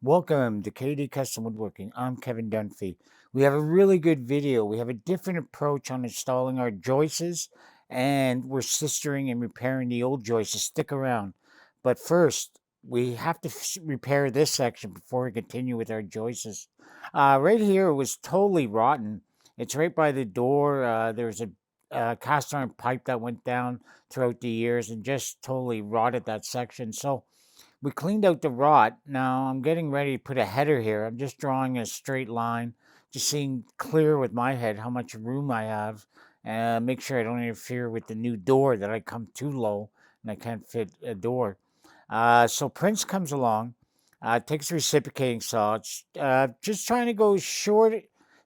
Welcome to KD Custom Woodworking. I'm Kevin Dunphy. We have a really good video. We have a different approach on installing our joists, and we're sistering and repairing the old joists. Stick around. But first, we have to repair this section before we continue with our joists. Right here it was totally rotten. It's right by the door. There's a cast iron pipe that went down throughout the years and just totally rotted that section. So we cleaned out the rot. Now I'm getting ready to put a header here. I'm just drawing a straight line, just seeing clear with my head how much room I have, and make sure I don't interfere with the new door that I come too low and I can't fit a door. So Prince comes along, takes a reciprocating saw, just trying to go short,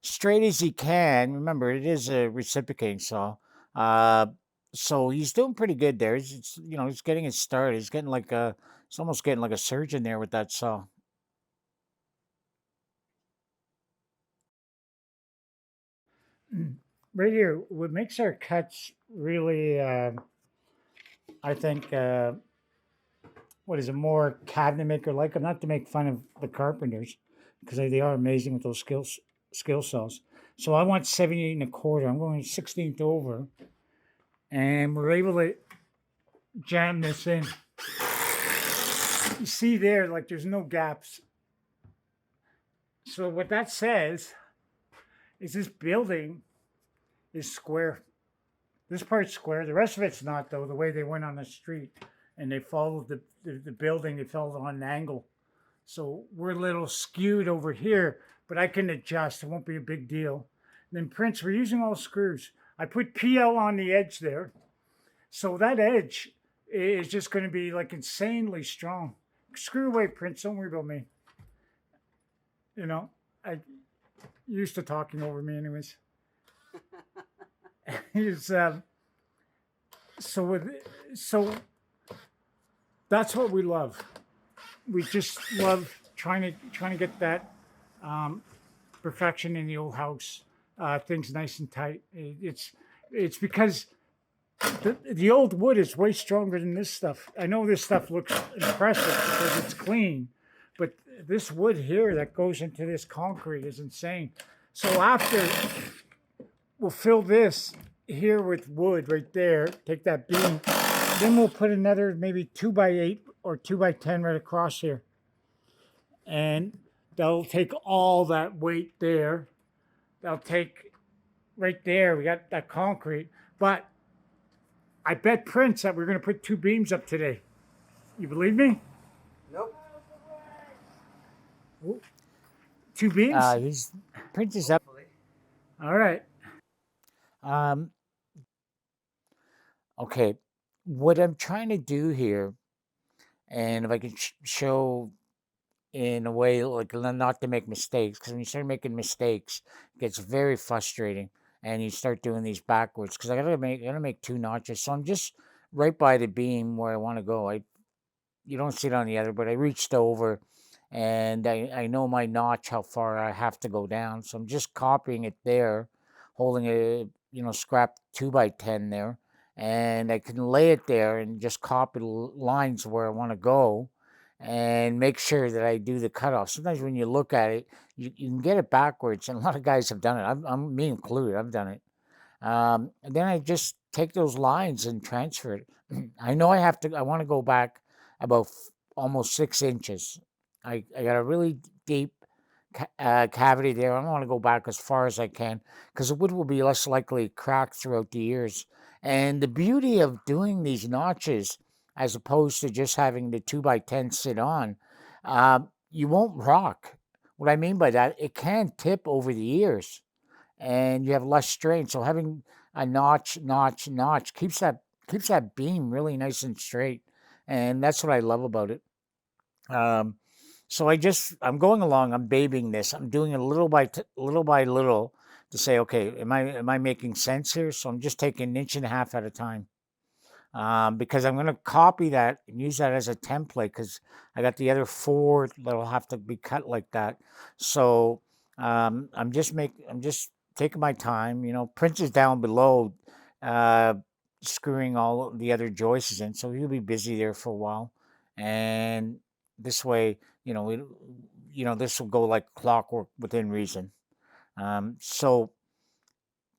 straight as he can. Remember, it is a reciprocating saw. Uh, so he's doing pretty good there. He's getting it started. He's almost getting like a surgeon there with that saw. Right here, what makes our cuts really, I think, what is it, more cabinet maker like? I'm not to make fun of the carpenters because they are amazing with those skill saws. So I want 78 and a quarter. I'm going 16th over, and we're able to jam this in. You see there, like there's no gaps. So what that says is this building is square. This part's square. The rest of it's not, though, the way they went on the street and they followed the building, they fell on an angle. So we're a little skewed over here, but I can adjust. It won't be a big deal. And then Prince, we're using all screws. I put PL on the edge there. So that edge is just going to be like insanely strong. Screw away, Prince. Don't worry about me. You know, I used to talking over me anyways. He's so with so that's what we love. We just love trying to get that perfection in the old house. Things nice and tight. It's because the old wood is way stronger than this stuff. I know this stuff looks impressive because it's clean, but this wood here that goes into this concrete is insane. So after we'll fill this here with wood right there, take that beam, then we'll put another maybe 2x8 or 2x10 right across here. And that'll take all that weight there. That'll take right there, we got that concrete. But I bet Prince that we're going to put two beams up today. You believe me? Nope. Two beams? He's Prince is up. Hopefully. All right. Um, okay. What I'm trying to do here, and if I can show in a way like not to make mistakes, because when you start making mistakes, it gets very frustrating, and you start doing these backwards. Because I gotta make two notches, so I'm just right by the beam where I want to go. You don't see it on the other, but I reached over, and I know my notch how far I have to go down, so I'm just copying it there, holding a scrap 2x10 there, and I can lay it there and just copy the lines where I want to go and make sure that I do the cutoff. Sometimes when you look at it, you can get it backwards, and a lot of guys have done it. I'm me included. I've done it. And then I just take those lines and transfer it. I know I have to. I want to go back about almost 6 inches. I got a really deep cavity there. I want to go back as far as I can because the wood will be less likely to crack throughout the years. And the beauty of doing these notches, as opposed to just having the 2x10 sit on, you won't rock. What I mean by that, it can tip over the years and you have less strain. So having a notch keeps that beam really nice and straight, and that's what I love about it. Um, so I'm going along. I'm babying this. I'm doing it little by little to say, okay, am I making sense here? So I'm just taking an inch and a half at a time. Because I'm going to copy that and use that as a template because I got the other four that'll have to be cut like that. So I'm just taking my time. Prince is down below, uh, screwing all the other joists in, so he'll be busy there for a while. And this way, this will go like clockwork within reason. So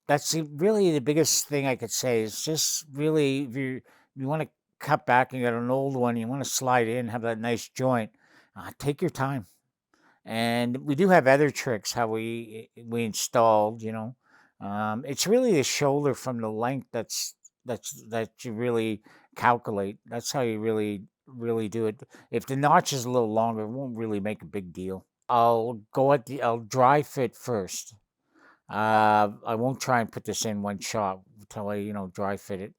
that's really the biggest thing I could say is just really if you want to cut back and get an old one, you want to slide in, have that nice joint. Take your time. And we do have other tricks how we installed. It's really the shoulder from the length that you really calculate. That's how you really do it. If the notch is a little longer, it won't really make a big deal. I'll dry fit first. I won't try and put this in one shot until I dry fit it.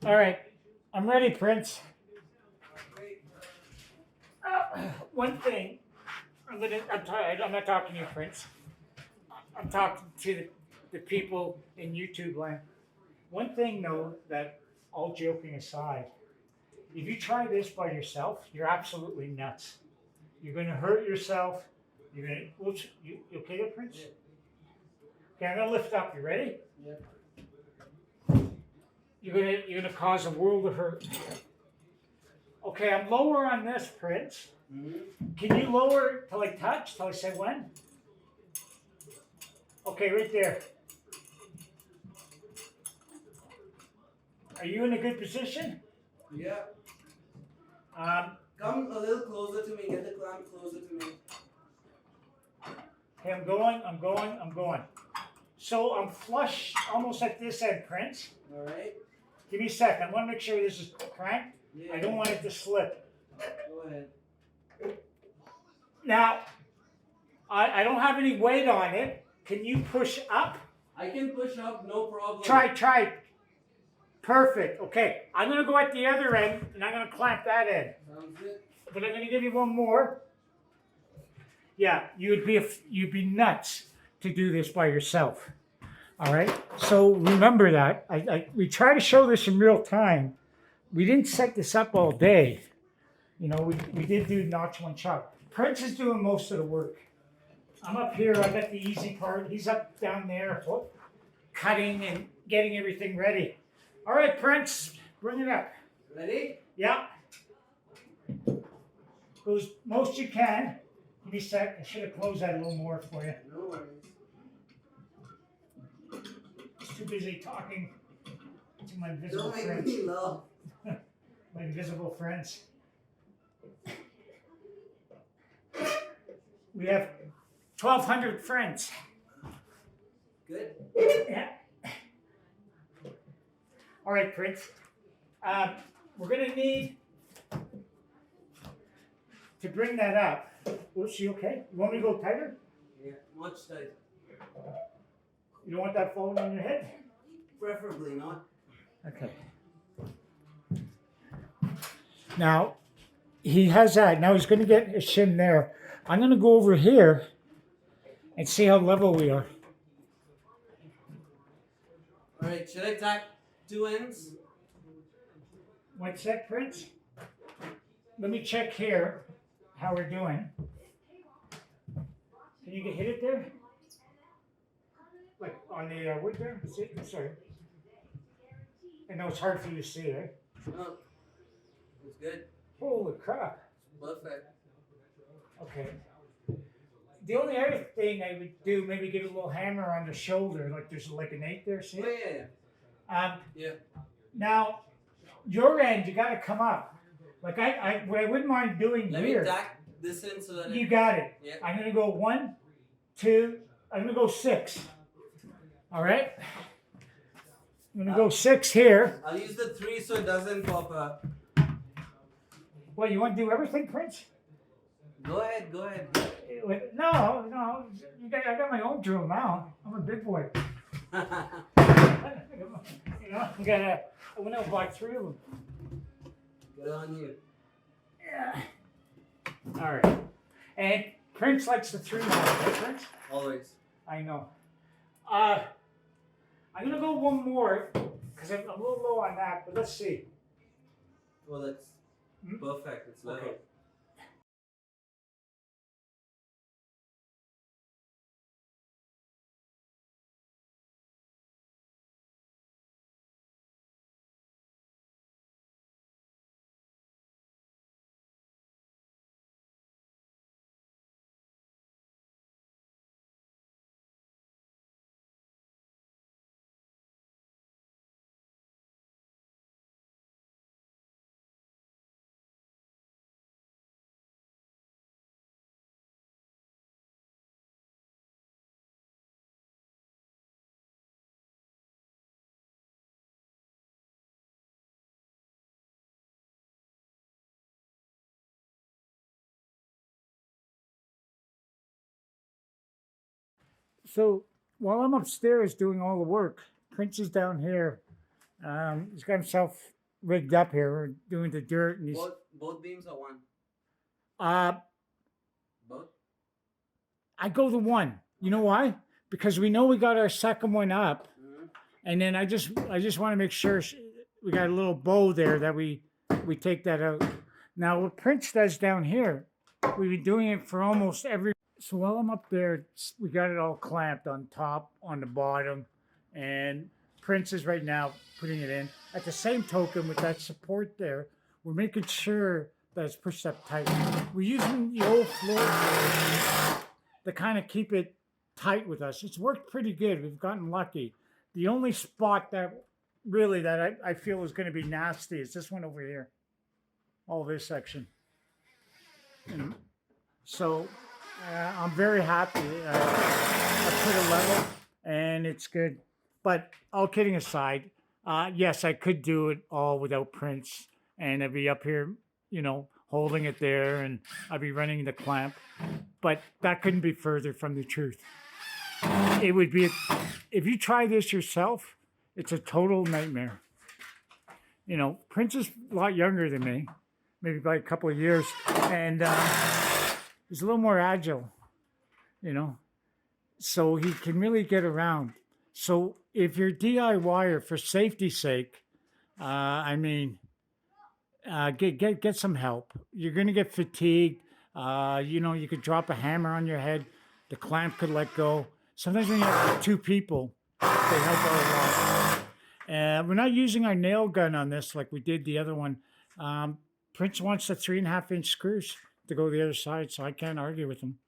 All right, I'm ready, Prince. One thing, I'm tired. I'm not talking to you, Prince. I'm talking to the people in YouTube land. One thing, though, that all joking aside, if you try this by yourself, you're absolutely nuts. You're going to hurt yourself. You're going to. Oops, you okay there, Prince? Okay, I'm going to lift up. You ready? You're gonna cause a world of hurt. Okay, I'm lower on this, Prince. Can you lower till I touch? Till I say when? Okay, right there. Are you in a good position? Yeah. Um, Come a little closer to me. Get the clamp closer to me. okay, I'm going. So I'm flush almost at this end, Prince. All right. Give me a second. I want to make sure this is cranked. Yeah. I don't want it to slip. Go ahead. Now, I don't have any weight on it. Can you push up? I can push up, no problem. Try. Perfect. Okay, I'm gonna go at the other end, and I'm gonna clamp that end. Sounds good. But I'm gonna give you one more. Yeah, you'd be nuts to do this by yourself. All right. So remember that. We try to show this in real time. We didn't set this up all day. We did do notch one shot. Prince is doing most of the work. I'm up here. I got the easy part. He's up down there, cutting and getting everything ready. All right, Prince, bring it up. Ready? Yeah. Go as most you can. Give me a sec. I should have closed that a little more for you. No worries. Just too busy talking to my invisible Don't make friends. me laugh. My invisible friends. We have 1,200 friends. Good. Yeah. All right, Prince. We're going to need to bring that up. Oops, you okay? You want me to go tighter? Yeah, much tighter. You don't want that falling on your head? Preferably not. Okay. Now, he has that. Now he's going to get a shim there. I'm going to go over here and see how level we are. All right, should I tack two ends? One sec, Prince. Let me check here how we're doing. Can you hit it there? Like on the wood there? See? Sorry. I know it's hard for you to see, eh? No. It's good. Holy crap. Perfect. Okay. The only other thing I would do, maybe give it a little hammer on the shoulder, like there's like an 8 there, see? Oh, yeah. Yeah. Now, your end, you got to come up. Like what I wouldn't mind doing Let here. me tack this in so that You got it. Yeah. I'm going to go 1, 2, I'm going to go 6. All right? I'm going to go 6 here. I'll use the 3 so it doesn't pop up. What, you want to do everything, Prince? Go ahead, go ahead. No. I got my own drill now. I'm a big boy. I went out and bought 3 of them. Good on you. Yeah. All right. And Prince likes the 3 now, right, Prince? Always. I know. I'm gonna go one more because I'm a little low on that, but let's see. Well, that's perfect. It's level. Okay. So while I'm upstairs doing all the work, Prince is down here. He's got himself rigged up here, doing the dirt, and he's Both beams or one? uh, Both. I go the one. You know why? Because we know we got our second one up, and then I just want to make sure we got a little bow there that we take that out. Now what Prince does down here, we've been doing it for almost every. So while I'm up there, we got it all clamped on top, on the bottom, and Prince is right now putting it in. At the same token, with that support there, we're making sure that it's pushed up tight. We're using the old floor to kind of keep it tight with us. It's worked pretty good. We've gotten lucky. The only spot that really that I feel is going to be nasty is this one over here. All this section. And so I'm very happy. I put a level and it's good. But all kidding aside, yes, I could do it all without Prince, and I'd be up here, holding it there, and I'd be running the clamp. But that couldn't be further from the truth. It would be, if you try this yourself, it's a total nightmare. Prince is a lot younger than me, maybe by a couple of years, and he's a little more agile, so he can really get around. So if you're DIYer, for safety's sake, get some help. You're going to get fatigued. You could drop a hammer on your head. The clamp could let go. Sometimes when you have two people, they help out a lot. We're not using our nail gun on this like we did the other one. Prince wants the 3.5-inch screws to go the other side, so I can't argue with him.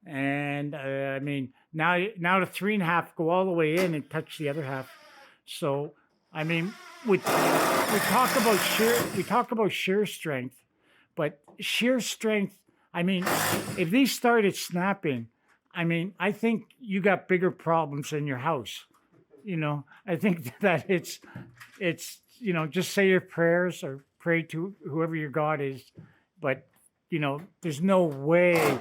And now the 3.5 go all the way in and touch the other half. So we talk about shear strength, but shear strength. If these started snapping, I think you got bigger problems in your house. I think that it's just say your prayers or pray to whoever your God is, but there's no way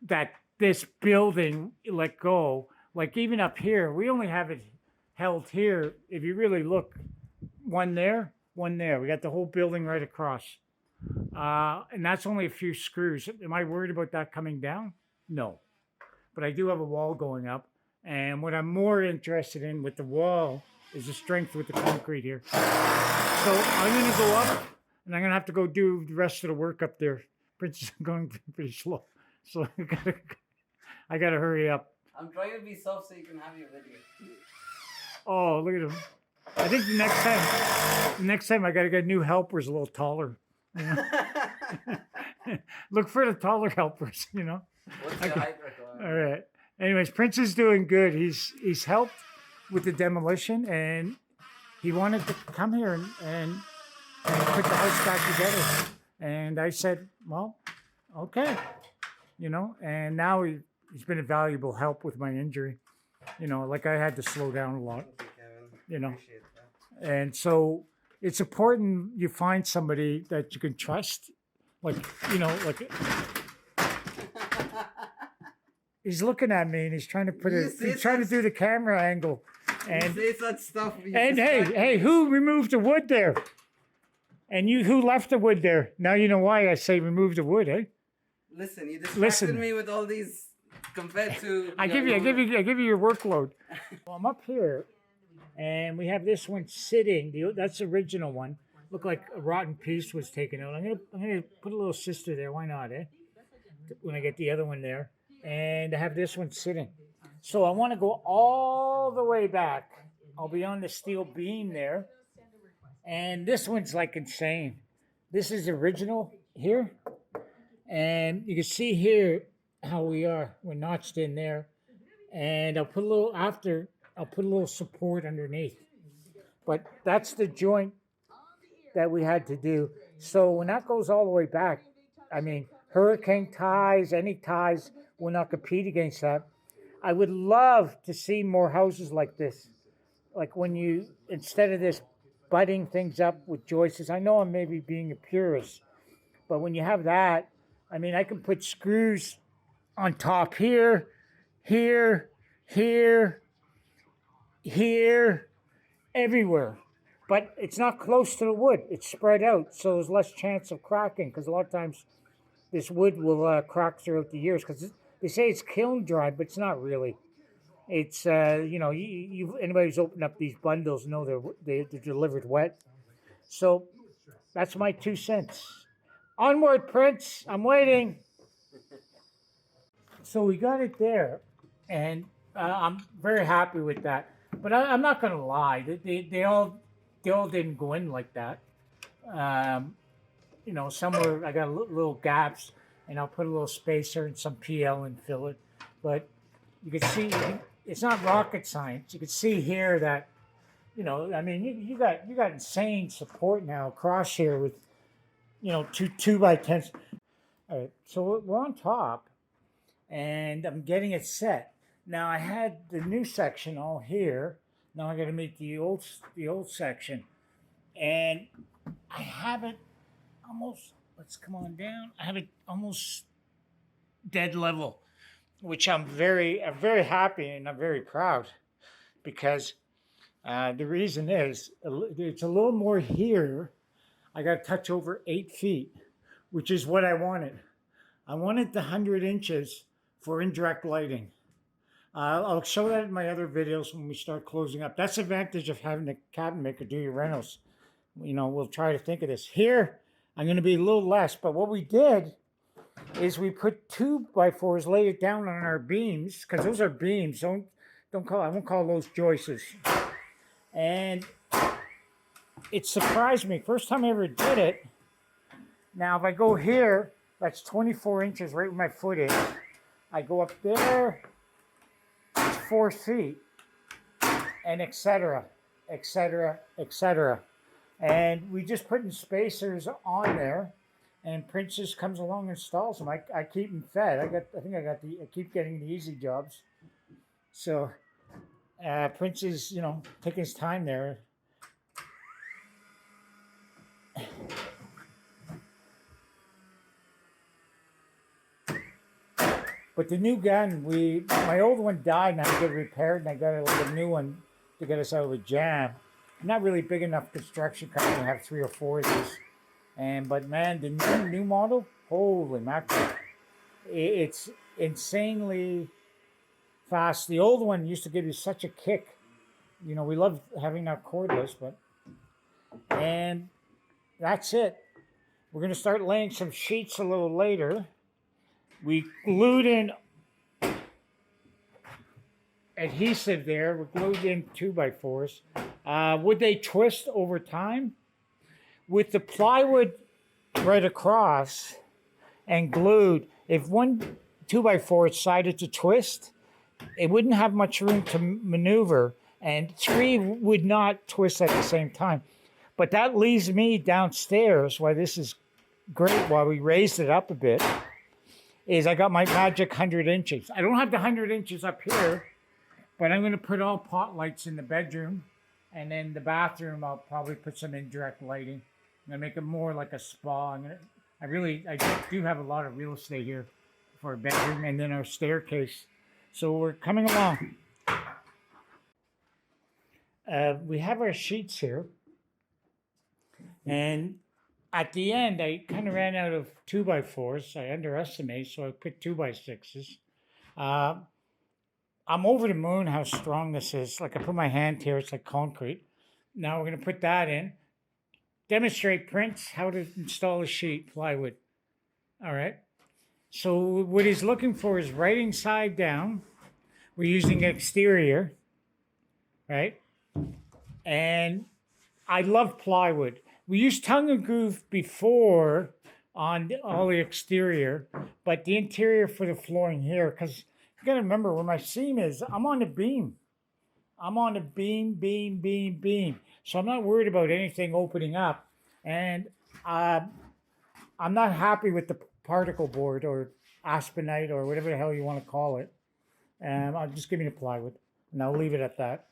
that this building let go. Like even up here, we only have it held here. If you really look, one there. We got the whole building right across. And that's only a few screws. Am I worried about that coming down? No. But I do have a wall going up. And what I'm more interested in with the wall is the strength with the concrete here. So I'm going to go up, and I'm going to have to go do the rest of the work up there. Prince is going pretty slow. So I gotta hurry up. I'm trying to be soft so you can have your video. Oh, look at him. I think the next time I gotta get new helpers a little taller. Look for the taller helpers, What's your height requirement? All right. Anyways, Prince is doing good. He's helped with the demolition, and he wanted to come here and put the house back together. And I said, well, okay. And now he's been a valuable help with my injury. Like I had to slow down a lot. Thank you, Kevin. Appreciate that. And so it's important you find somebody that you can trust. Like he's looking at me and he's trying to to do the camera angle. And you say such stuff. And hey, who removed the wood there? And who left the wood there? Now you know why I say remove the wood, eh? Listen, you distracted me with all these compared to. I give you your workload. Well, I'm up here, and we have this one sitting. That's the original one. Looked like a rotten piece was taken out. I'm gonna put a little sister there. Why not, eh? When I get the other one there, and I have this one sitting. So I want to go all the way back. I'll be on the steel beam there, and this one's like insane. This is original here. And you can see here how we're notched in there. And I'll put a little support underneath. But that's the joint that we had to do. So when that goes all the way back, hurricane ties, any ties will not compete against that. I would love to see more houses like this. Like when instead of this butting things up with joists, I know I'm maybe being a purist, but when you have that, I can put screws on top here, here, here, everywhere. But it's not close to the wood. It's spread out, so there's less chance of cracking. Because a lot of times this wood will crack throughout the years. Because they say it's kiln dry, but it's not really. It's anybody who's opened up these bundles know they're delivered wet. So that's my 2 cents. Onward, Prince. I'm waiting. So we got it there, and I'm very happy with that. But I'm not gonna lie, they all didn't go in like that. Um, somewhere I got little gaps, and I'll put a little spacer and some PL and fill it. But you can see it's not rocket science. You can see here that I mean, you got insane support now across here with two by tens. All right, so we're on top, and I'm getting it set. Now I had the new section all here. Now I got to meet the old section, and I have it almost. Let's come on down. I have it almost dead level, which I'm very happy and I'm very proud because the reason is it's a little more here. I got to touch over 8 feet, which is what I wanted. I wanted the 100 inches for indirect lighting. I'll show that in my other videos when we start closing up. That's the advantage of having a cabinet maker do your rentals. We'll try to think of this. Here, I'm going to be a little less, but what we did is we put 2x4s, laid it down on our beams, because those are beams. I won't call those joists. And it surprised me. First time I ever did it. Now, if I go here, that's 24 inches right where my foot is. I go up there, it's 4 feet, and etc., etc., etc. And we just putting spacers on there, and Prince just comes along and installs them. I keep him fed. I keep getting the easy jobs. So Prince is, taking his time there. But the new gun, my old one died, and I had to get it repaired, and I got a new one to get us out of a jam. I'm not really big enough construction company to have 3 or 4 of these, but man, the new model, holy mackerel, it's insanely fast. The old one used to give you such a kick. We love having that cordless, and that's it. We're gonna start laying some sheets a little later. We glued in adhesive there. We're glued in 2x4s. Would they twist over time? With the plywood right across and glued, if one 2x4 decided to twist, it wouldn't have much room to maneuver, and 3 would not twist at the same time. But that leaves me downstairs, why this is great, while we raised it up a bit, is I got my magic 100 inches. I don't have the 100 inches up here, but I'm going to put all pot lights in the bedroom, and then the bathroom I'll probably put some indirect lighting. I'm going to make it more like a spa. I do have a lot of real estate here for a bedroom, and then our staircase. So we're coming along. We have our sheets here, and at the end, I kind of ran out of 2x4s. I underestimated, so I put 2x6s. I'm over the moon how strong this is. Like I put my hand here, it's like concrete. Now we're going to put that in. Demonstrate, Prince, how to install a sheet, plywood. All right. So what he's looking for is right inside down. We're using exterior, right? And I love plywood. We used tongue and groove before on all the exterior, but the interior for the flooring here, because you got to remember where my seam is, I'm on the beam. I'm on a beam. So I'm not worried about anything opening up. And I'm not happy with the particle board or aspenite or whatever the hell you want to call it. I'll just give me the plywood, and I'll leave it at that.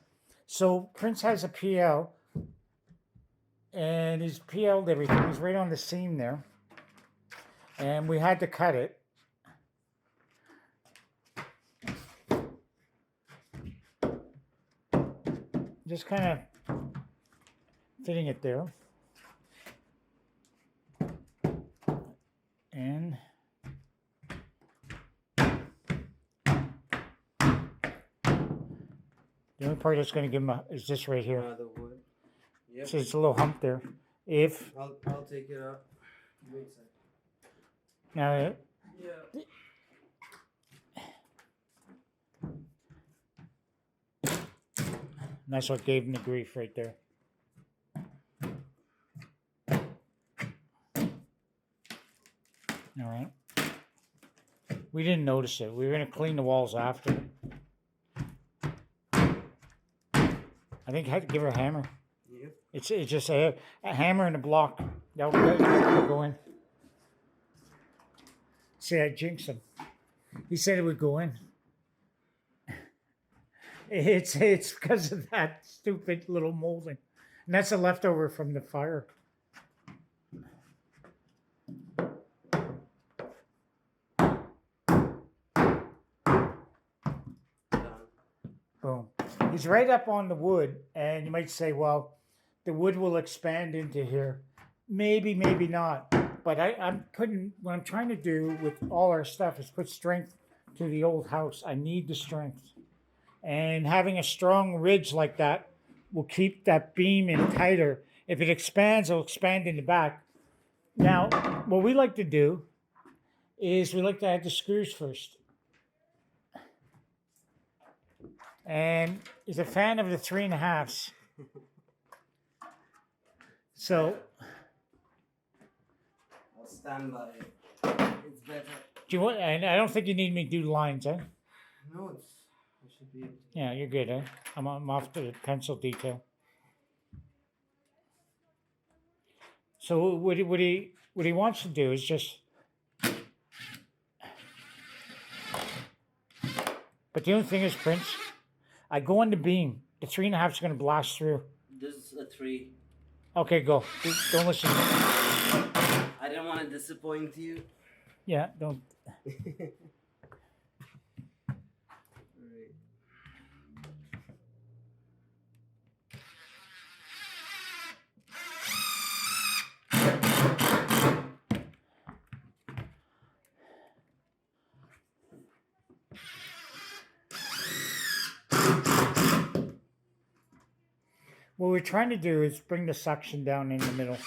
So Prince has a PL, and he's PL'd everything. He's right on the seam there. And we had to cut it. just kind of fitting it there. And the only part that's going to give him is this right here. The wood. Yep. So it's a little hump there. If I'll take it out. Wait a second. now, Yeah. that's what gave him the grief right there. All right. We didn't notice it. We were going to clean the walls after. I think I had to give her a hammer. Yep. It's just a hammer and a block. That would go in. See, I jinxed him. He said it would go in. It's because of that stupid little molding. And that's a leftover from the fire. Done. Boom. He's right up on the wood, and you might say, well, the wood will expand into here. Maybe, maybe not. But I'm putting, what I'm trying to do with all our stuff is put strength to the old house. I need the strength. And having a strong ridge like that will keep that beam in tighter. If it expands, it'll expand in the back. Now, what we like to do is we like to add the screws first. And he's a fan of the 3.5s. So, I'll stand by it. It's better. do you want? And I don't think you need me to do lines, eh? No, I should be able to. Yeah, you're good, eh? I'm off to the pencil detail. So what he wants to do is just. But the only thing is, Prince, I go on the beam. The 3.5 is going to blast through. This is a 3. Okay, go. Don't listen. I didn't want to disappoint you. Yeah, don't. Right. What we're trying to do is bring the suction down in the middle.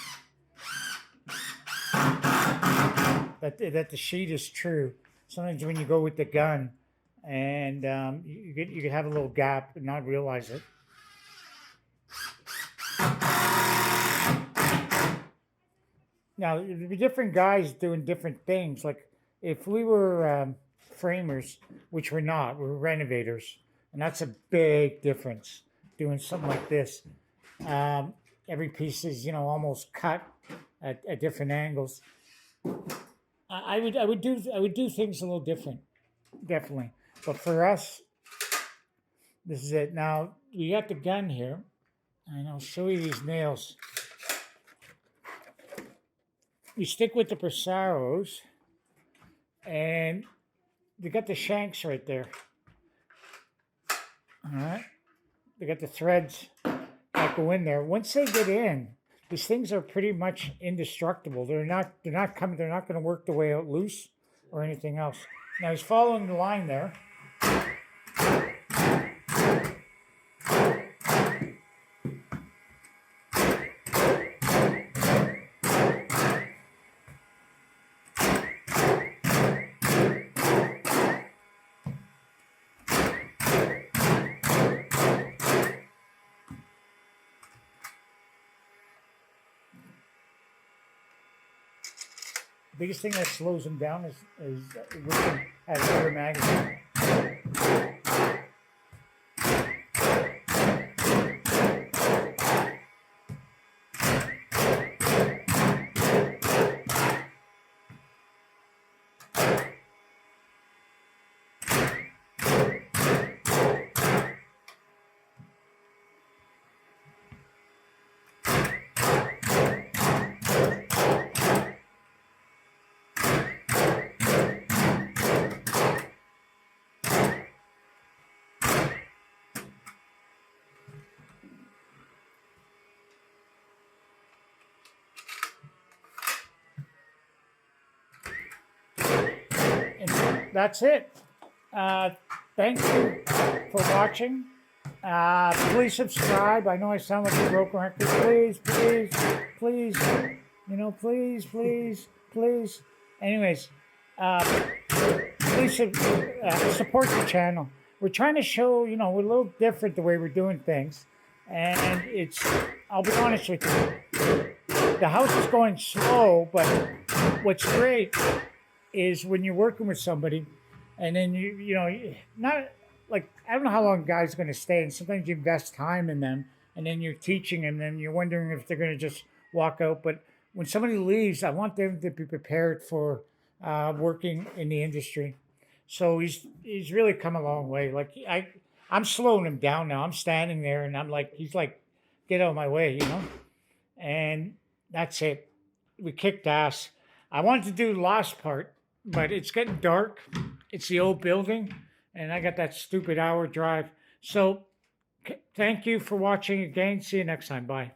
That the sheet is true. Sometimes when you go with the gun, and you could have a little gap and not realize it. Now there'd be different guys doing different things. Like if we were framers, which we're not, we're renovators, and that's a big difference. Doing something like this, every piece is almost cut at different angles. I would do things a little different, definitely. But for us, this is it. Now we got the gun here, and I'll show you these nails. You stick with the Presaros, and they got the shanks right there. All right, they got the threads that go in there. Once they get in, these things are pretty much indestructible. They're not coming. They're not going to work the way out loose or anything else. Now he's following the line there. Biggest thing that slows them down is looking at a better magazine. that's it. Uh, Thank you for watching. Please subscribe. I know I sound like a broken record. Please, please, please. Please, please, please. Anyways, uh, please support the channel. We're trying to show, we're a little different the way we're doing things. And I'll be honest with you, the house is going slow, but what's great is when you're working with somebody and then not like, I don't know how long a guy's going to stay. And sometimes you invest time in them and then you're teaching them and you're wondering if they're going to just walk out. But when somebody leaves, I want them to be prepared for working in the industry. So he's really come a long way. Like I'm slowing him down now. I'm standing there and I'm like, he's like, get out of my way. And that's it. We kicked ass. I wanted to do the last part, but it's getting dark. It's the old building, and I got that stupid hour drive. So thank you for watching again. See you next time. Bye.